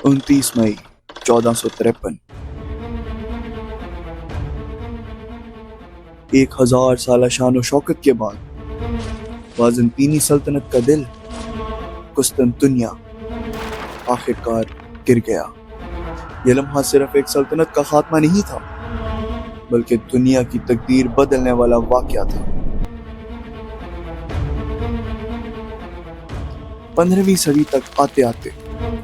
29 मई 1453। 1000 साल शान शौकत के बाद बाज़ंतीनी सल्तनत का दिल कुस्तुनतुनिया आखिरकार गिर गया। यह लम्हा सिर्फ एक सल्तनत का खात्मा नहीं था, बल्कि दुनिया की तकदीर बदलने वाला वाक़या था। 15वीं सदी तक आते आते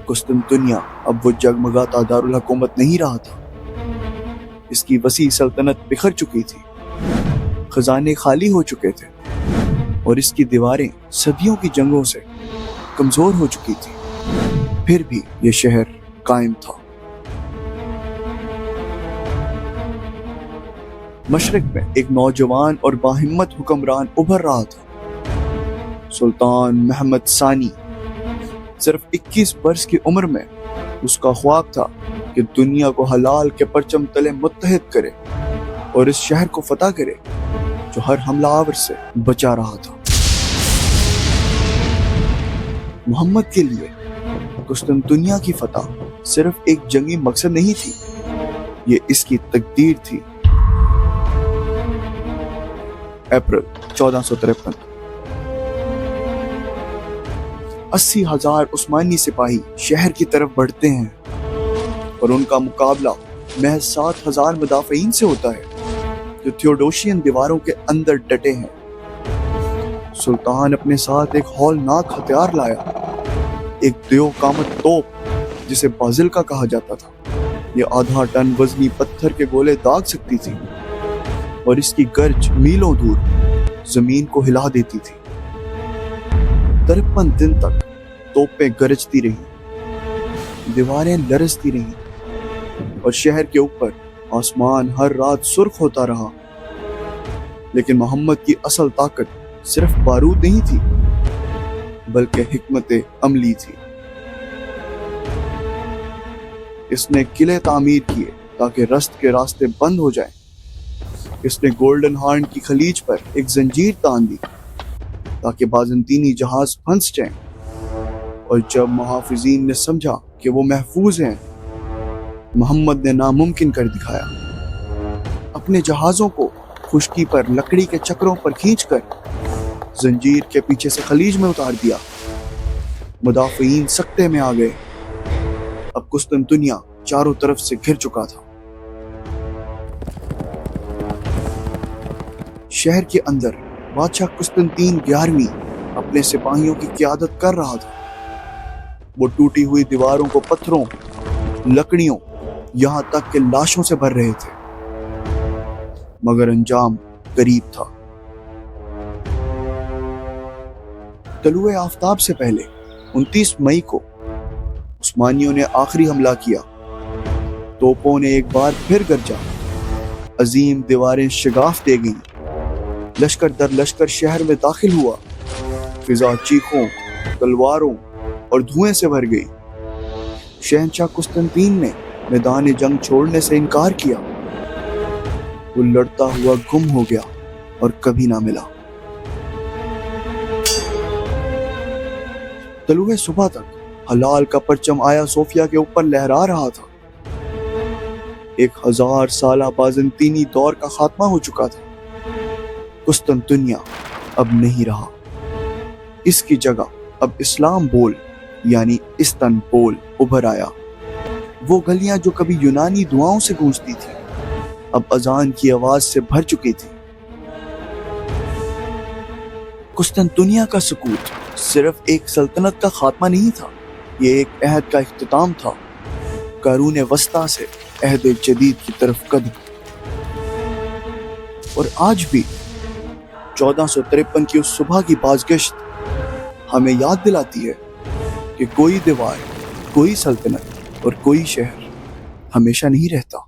कुस्तुनतुनिया अब वो जगमगाता दारुल हुकूमत नहीं रहा था। इसकी वसी सल्तनत बिखर चुकी थी, खजाने खाली हो चुके थे और इसकी दीवारें सदियों की जंगों से कमजोर हो चुकी थी। फिर भी ये शहर कायम था। मशरिक में एक नौजवान और बाहिम्मत हुक्मरान उभर रहा था, सुल्तान मोहम्मद सानी। सिर्फ 21 वर्ष की उम्र में उसका ख्वाब था कि दुनिया को हलाल के परचम तले मुत्तहिद करे और इस शहर को फतह करे जो हर हमलावर से बचा रहा था। मोहम्मद के लिए कुस्तुनतुनिया की फतह सिर्फ एक जंगी मकसद नहीं थी, ये इसकी तकदीर थी। अप्रैल 1453। 80,000 उस्मानी सिपाही शहर की तरफ बढ़ते हैं और उनका मुकाबला महज 7,000 मुदाफिईन से होता है जो थियोडोशियन दीवारों के अंदर डटे हैं। सुल्तान अपने साथ एक हौलनाक हथियार लाया, एक देव कामत तोप जिसे बाजिल्का कहा जाता था। यह आधा टन वजनी पत्थर के गोले दाग सकती थी और इसकी गर्ज मीलों दूर जमीन को हिला देती थी। 53 दिन तक तोपें गरजती रही, दीवारें लरजती रहीं और शहर के ऊपर आसमान हर रात सुर्ख होता रहा। लेकिन मोहम्मद की असल ताकत सिर्फ बारूद नहीं थी, बल्कि हिकमत अमली थी। इसने किले तामीर किए ताकि रस्त के रास्ते बंद हो जाएं। इसने गोल्डन हॉर्न की खलीज पर एक जंजीर तान दी ताकि बाज़ंतीनी जहाज फंस जाएं। और जब मुहाफिजीन ने समझा कि वो महफूज हैं, मोहम्मद ने नामुमकिन कर दिखाया। अपने जहाज़ों को खुश्की पर लकड़ी के चक्रों पर खींचकर जंजीर के पीछे से खलीज में उतार दिया। मुदाफिईन सकते में आ गए। अब कुस्तुनतुनिया चारों तरफ से घिर चुका था। शहर के अंदर बादशाह कुस्तुनतीन 11वीं अपने सिपाहियों की क़यादत कर रहा था। वो टूटी हुई दीवारों को पत्थरों, लकड़ियों, यहां तक कि लाशों से भर रहे थे, मगर अंजाम करीब था। तलुए आफताब से पहले 29 मई को उस्मानियों ने आखिरी हमला किया। तोपों ने एक बार फिर गरजा, अजीम दीवारें शिगाफ दे गईं। लश्कर दर लश्कर शहर में दाखिल हुआ। फिजा चीखों, तलवारों और धुएं से भर गई। शहंशाह कुस्तुनतीन ने मैदान जंग छोड़ने से इनकार किया। वो लड़ता हुआ गुम हो गया और कभी ना मिला। तलुए सुबह तक हलाल का परचम आया सोफिया के ऊपर लहरा रहा था। 1000 साला बाज़ंतीनी दौर का खात्मा हो चुका था। कुस्तुनतुनिया अब नहीं रहा। इसकी जगह अब इस्लाम बोल यानी इस्तंबुल उभर आया। वो गलियां जो कभी यूनानी दुआओं से गूंजती थी, अब अजान की आवाज से भर चुकी थी। कुस्तुनतुनिया का सुकूत सिर्फ एक सल्तनत का खात्मा नहीं था, ये एक अहद का इख्तिताम था। कारून वस्ता से अहद जदीद की तरफ कदम। और आज भी 1453 की उस सुबह की बाज़गश्त हमें याद दिलाती है कि कोई दीवार, कोई सल्तनत और कोई शहर हमेशा नहीं रहता।